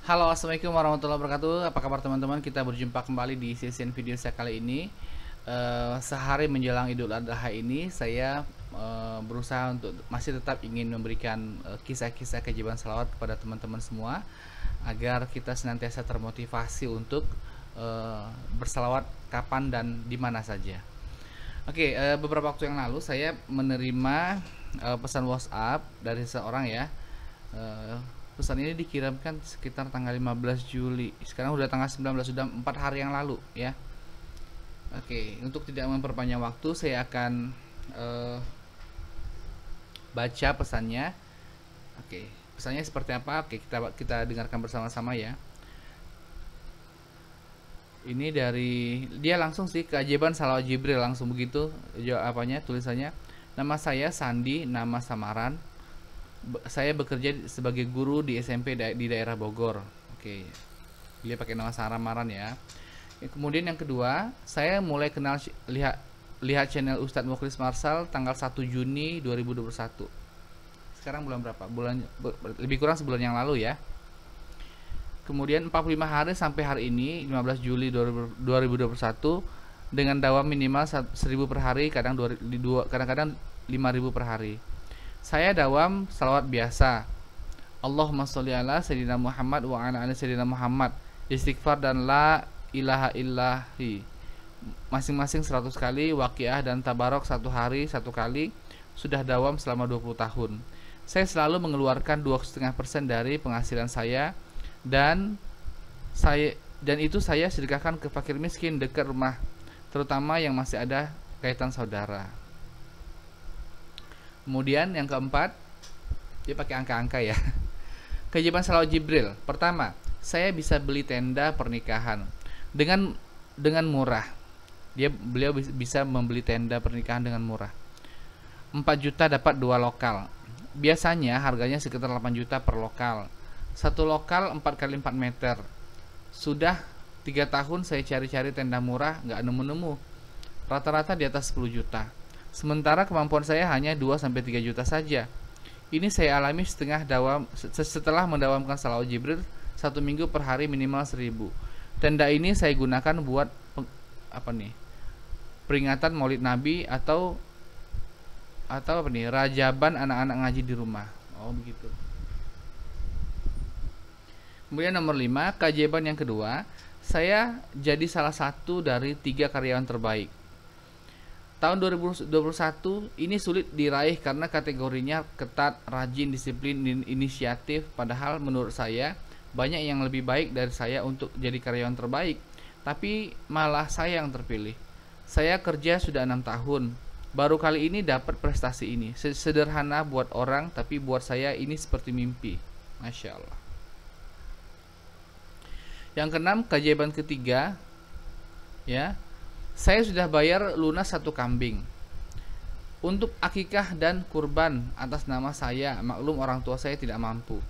Halo, assalamualaikum warahmatullahi wabarakatuh. Apa kabar teman-teman? Kita berjumpa kembali di sesi video saya kali ini. Sehari menjelang Idul Adha ini, saya berusaha untuk masih tetap ingin memberikan kisah-kisah keajaiban salawat kepada teman-teman semua, agar kita senantiasa termotivasi untuk bersalawat kapan dan di mana saja. Oke, beberapa waktu yang lalu saya menerima pesan WhatsApp dari seseorang ya. Eh, Pesan ini dikirimkan sekitar tanggal 15 Juli. Sekarang udah tanggal 19, sudah 4 hari yang lalu ya. Oke, untuk tidak memperpanjang waktu, saya akan baca pesannya. Oke, pesannya seperti apa? Oke, kita dengarkan bersama-sama ya. Ini dari dia langsung sih, keajaiban salawat Jibril, langsung begitu jawabannya, tulisannya. Nama saya Sandi, nama samaran. Saya bekerja sebagai guru di SMP di daerah Bogor. Oke, dia pakai nama samaran ya. Kemudian yang kedua, saya mulai kenal lihat channel Ustadz Mukhlis Marsal tanggal 1 Juni 2021. Sekarang bulan berapa? Lebih kurang sebulan yang lalu ya. Kemudian 45 hari sampai hari ini 15 Juli 2021 dengan dawam minimal 1000 per hari, kadang-kadang 5000 per hari. Saya dawam salawat biasa. Allahumma sholli ala sayyidina Muhammad wa ala ali sayyidina Muhammad. Istighfar dan la ilaha illahi masing-masing 100 kali. Waqiah dan tabarok 1 hari 1 kali. Sudah dawam selama 20 tahun. Saya selalu mengeluarkan 2,5% dari penghasilan saya, dan itu saya sedekahkan ke fakir miskin dekat rumah, terutama yang masih ada kaitan saudara. Kemudian yang keempat, dia pakai angka-angka ya. Keajaiban salawat Jibril. Pertama, saya bisa beli tenda pernikahan dengan murah. Beliau bisa membeli tenda pernikahan dengan murah. 4 juta dapat 2 lokal. Biasanya harganya sekitar 8 juta per lokal. Satu lokal 4 kali 4 meter. Sudah 3 tahun saya cari-cari tenda murah, nggak nemu-nemu. Rata-rata di atas 10 juta. Sementara kemampuan saya hanya 2-3 juta saja. Ini saya alami setelah mendawamkan salawat Jibril 1 minggu per hari minimal 1000. Tenda ini saya gunakan buat peringatan Maulid Nabi atau rajaban anak-anak ngaji di rumah. Oh begitu. Kemudian nomor 5, keajaiban yang kedua, saya jadi salah satu dari 3 karyawan terbaik. Tahun 2021 ini sulit diraih karena kategorinya ketat, rajin, disiplin, inisiatif. Padahal menurut saya banyak yang lebih baik dari saya untuk jadi karyawan terbaik, tapi malah saya yang terpilih. Saya kerja sudah 6 tahun, baru kali ini dapat prestasi ini. Sederhana buat orang, tapi buat saya ini seperti mimpi. Masya Allah. Yang keenam, keajaiban ketiga ya, saya sudah bayar lunas 1 kambing untuk akikah dan kurban atas nama saya. Maklum orang tua saya tidak mampu.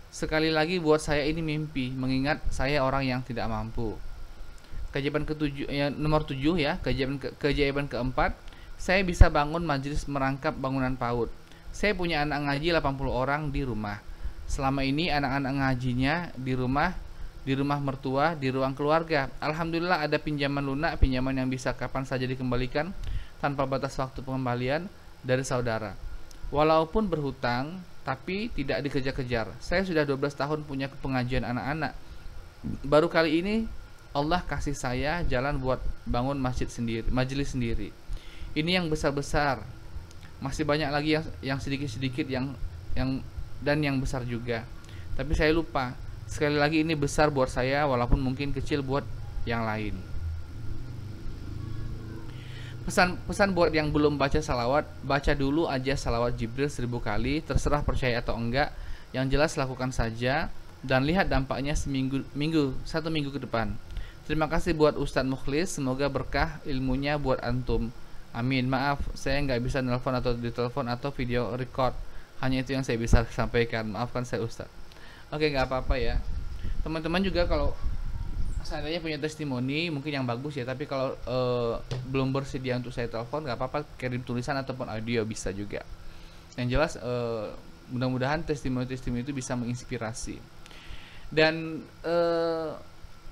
Sekali lagi buat saya ini mimpi, mengingat saya orang yang tidak mampu. Keajaiban ketujuh ya, nomor 7 ya, keajaiban keempat, saya bisa bangun majelis merangkap bangunan PAUD. Saya punya anak ngaji 80 orang di rumah. Selama ini anak-anak ngajinya di rumah mertua, di ruang keluarga. Alhamdulillah ada pinjaman lunak, pinjaman yang bisa kapan saja dikembalikan tanpa batas waktu pengembalian dari saudara. Walaupun berhutang, tapi tidak dikejar-kejar. Saya sudah 12 tahun punya pengajian anak-anak. Baru kali ini Allah kasih saya jalan buat bangun majelis sendiri. Ini yang besar-besar. Masih banyak lagi yang sedikit-sedikit dan yang besar juga. Tapi saya lupa. Sekali lagi ini besar buat saya, walaupun mungkin kecil buat yang lain. Pesan buat yang belum baca salawat, baca dulu aja salawat Jibril 1000 kali, terserah percaya atau enggak. Yang jelas lakukan saja dan lihat dampaknya 1 minggu ke depan. Terima kasih buat Ustadz Mukhlis, semoga berkah ilmunya buat antum. Amin. Maaf, saya nggak bisa nelpon atau ditelepon atau video record. Hanya itu yang saya bisa sampaikan. Maafkan saya Ustadz. Oke, nggak apa-apa ya. Teman-teman juga kalau seandainya punya testimoni mungkin yang bagus ya, tapi kalau belum bersedia untuk saya telepon, nggak apa-apa, kirim tulisan ataupun audio bisa juga. Yang jelas mudah-mudahan testimoni-testimoni itu bisa menginspirasi. Dan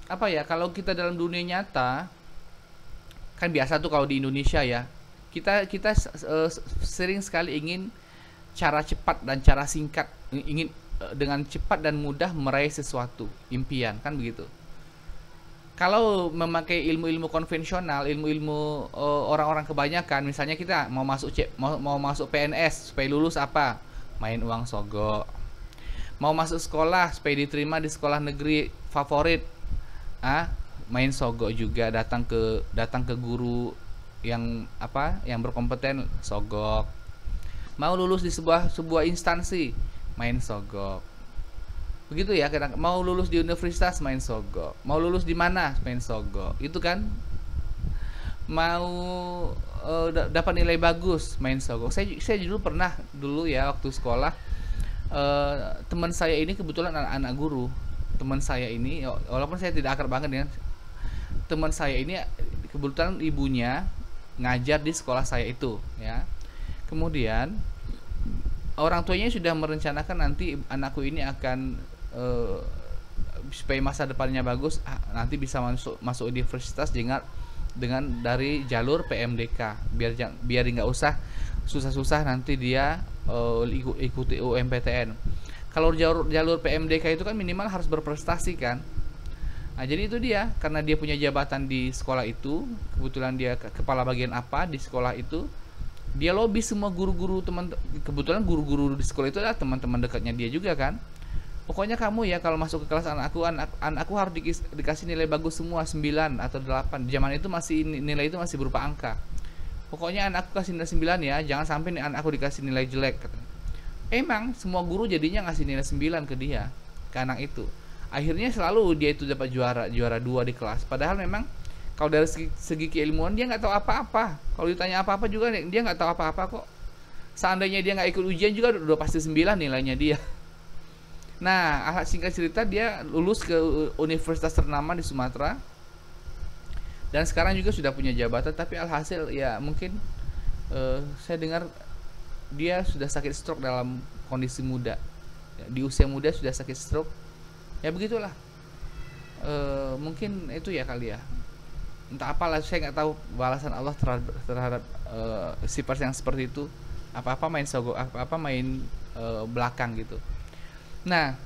apa ya, kalau kita dalam dunia nyata kan biasa tuh kalau di Indonesia ya, kita sering sekali ingin cara cepat dan cara singkat, ingin dengan cepat dan mudah meraih sesuatu impian, kan begitu. Kalau memakai ilmu-ilmu konvensional, ilmu-ilmu orang-orang kebanyakan, misalnya kita mau masuk mau masuk PNS supaya lulus apa? Main uang sogok. Mau masuk sekolah supaya diterima di sekolah negeri favorit, main sogok juga, datang ke guru yang apa? Yang berkompeten, sogok. Mau lulus di sebuah instansi, main sogok. Begitu ya, mau lulus di universitas, main sogok. Mau lulus di mana, main sogok. Itu kan. Mau dapat nilai bagus, main sogok. Saya dulu ya waktu sekolah, teman saya ini kebetulan anak guru. Teman saya ini, walaupun saya tidak akrab banget dengan teman saya ini, kebetulan ibunya ngajar di sekolah saya itu, ya. Kemudian orang tuanya sudah merencanakan nanti anakku ini akan supaya masa depannya bagus, nanti bisa masuk universitas dengan dari jalur PMDK, biar nggak usah susah-susah nanti dia ikuti UMPTN. Kalau jalur PMDK itu kan minimal harus berprestasi kan. Nah, jadi itu dia, karena dia punya jabatan di sekolah itu, kebetulan dia kepala bagian apa di sekolah itu, dia lobby semua guru-guru, kebetulan guru-guru di sekolah itu adalah teman-teman dekatnya dia juga kan. Pokoknya kamu ya kalau masuk ke kelas anakku harus dikasih nilai bagus semua, 9 atau 8. Zaman itu nilai itu masih berupa angka. Pokoknya anakku kasih nilai 9 ya, jangan sampai anakku dikasih nilai jelek katanya. Emang semua guru jadinya ngasih nilai 9 ke dia, ke anak itu. Akhirnya selalu dia itu dapat juara 2 di kelas. Padahal memang kalau dari segi keilmuan dia nggak tahu apa-apa. Kalau ditanya apa-apa juga dia nggak tahu apa-apa kok. Seandainya dia nggak ikut ujian juga udah pasti 9 nilainya dia. Nah, singkat cerita dia lulus ke universitas ternama di Sumatera. Dan sekarang juga sudah punya jabatan, tapi alhasil ya mungkin saya dengar dia sudah sakit stroke dalam kondisi muda. Di usia muda sudah sakit stroke. Ya begitulah. Mungkin itu ya kali ya. Entah apalah, saya nggak tahu balasan Allah terhadap sifat yang seperti itu. Apa-apa main sogok, apa-apa main belakang gitu. Nah,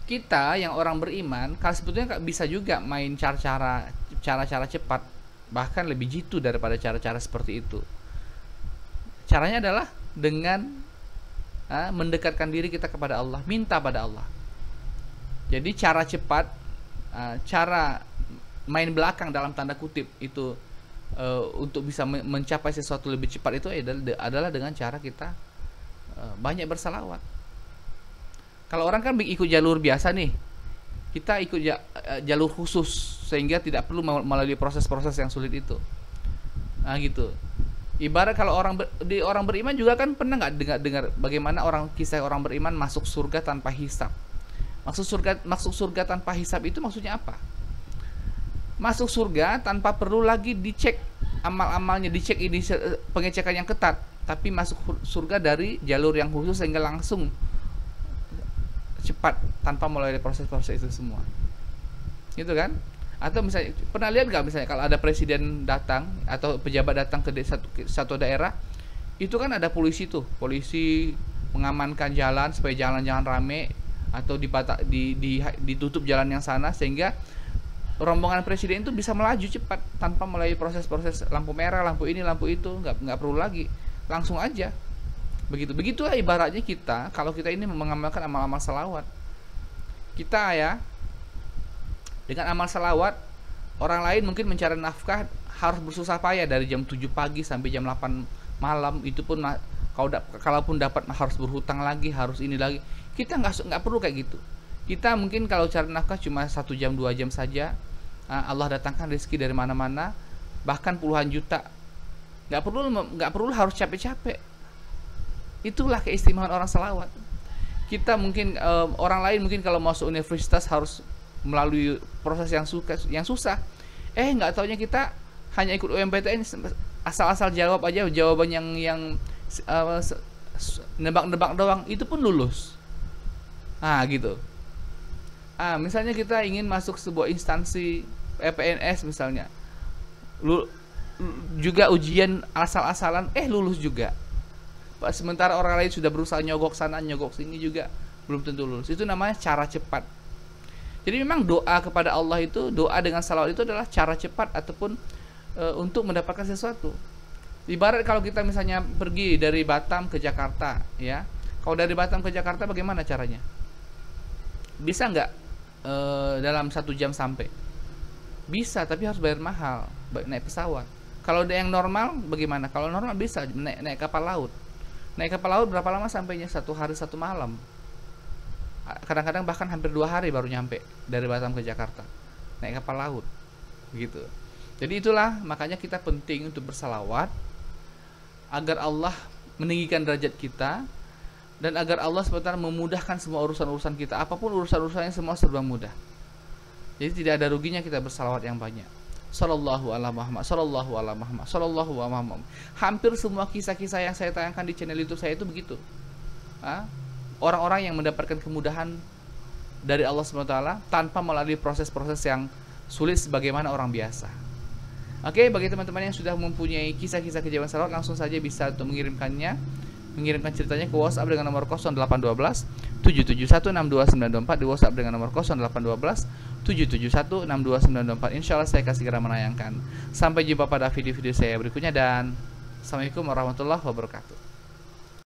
kita yang orang beriman, kalau sebetulnya bisa juga main cara-cara cepat, bahkan lebih jitu daripada cara-cara seperti itu. Caranya adalah dengan mendekatkan diri kita kepada Allah, minta pada Allah. Jadi cara cepat, cara main belakang dalam tanda kutip itu untuk bisa mencapai sesuatu lebih cepat itu adalah dengan cara kita banyak bersalawat. Kalau orang kan ikut jalur biasa nih, kita ikut jalur khusus sehingga tidak perlu melalui proses-proses yang sulit itu. Nah gitu. Ibarat kalau orang beriman juga kan pernah nggak dengar bagaimana kisah orang beriman masuk surga tanpa hisab. Masuk surga tanpa hisab itu maksudnya apa? Masuk surga tanpa perlu lagi dicek amal-amalnya, dicek ini pengecekan yang ketat, tapi masuk surga dari jalur yang khusus sehingga langsung cepat tanpa melalui proses-proses itu semua. Gitu kan? Atau misalnya pernah lihat nggak misalnya kalau ada presiden datang atau pejabat datang ke satu daerah, itu kan ada polisi tuh, polisi mengamankan jalan supaya jalan jangan rame atau ditutup jalan yang sana sehingga rombongan presiden itu bisa melaju cepat tanpa melalui proses-proses lampu merah, lampu ini, lampu itu, nggak perlu lagi, langsung aja. Begitulah ibaratnya kita kalau kita ini mengamalkan amal-amal salawat. Kita ya dengan amal salawat, orang lain mungkin mencari nafkah harus bersusah payah dari jam 7 pagi sampai jam 8 malam, itu pun kalaupun dapat harus berhutang lagi, harus ini lagi. Kita nggak perlu kayak gitu. Kita mungkin kalau cari nafkah cuma 1 jam 2 jam saja, Allah datangkan rezeki dari mana-mana, bahkan puluhan juta. Nggak perlu harus capek-capek. Itulah keistimewaan orang salawat. Kita mungkin orang lain mungkin kalau masuk universitas harus melalui proses yang susah. Nggak taunya kita hanya ikut UMPTN, asal-asal jawab aja jawaban yang nebak-nebak doang, itu pun lulus. Gitu. Misalnya kita ingin masuk sebuah instansi PNS misalnya, juga ujian asal-asalan lulus juga. Sementara orang lain sudah berusaha nyogok sana nyogok sini juga belum tentu lulus. Itu namanya cara cepat. Jadi memang doa kepada Allah itu, doa dengan salawat itu adalah cara cepat ataupun untuk mendapatkan sesuatu. Ibarat kalau kita misalnya pergi dari Batam ke Jakarta, ya. Kalau dari Batam ke Jakarta bagaimana caranya? Bisa nggak dalam 1 jam sampai? Bisa, tapi harus bayar mahal, naik pesawat. Kalau yang normal bagaimana? Kalau normal bisa naik kapal laut. Naik kapal laut berapa lama sampainya? 1 hari 1 malam. Kadang-kadang bahkan hampir 2 hari baru nyampe dari Batam ke Jakarta. Naik kapal laut, begitu. Jadi itulah makanya kita penting untuk bersalawat agar Allah meninggikan derajat kita dan agar Allah SWT memudahkan semua urusan-urusan kita. Apapun urusan-urusannya semua serba mudah. Jadi tidak ada ruginya kita bersalawat yang banyak. Sallallahu ala Muhammad, sallallahu ala Muhammad, sallallahu ala Muhammad. Hampir semua kisah-kisah yang saya tayangkan di channel YouTube saya itu begitu. Orang-orang yang mendapatkan kemudahan dari Allah SWT tanpa melalui proses-proses yang sulit sebagaimana orang biasa. Oke, bagi teman-teman yang sudah mempunyai kisah-kisah keajaiban salawat, langsung saja bisa untuk mengirimkan ceritanya ke WhatsApp dengan nomor 0812 771 62924, di WhatsApp dengan nomor 0812 771 62924. Insyaallah saya akan segera menayangkan. Sampai jumpa pada video-video saya berikutnya dan Assalamualaikum warahmatullahi wabarakatuh.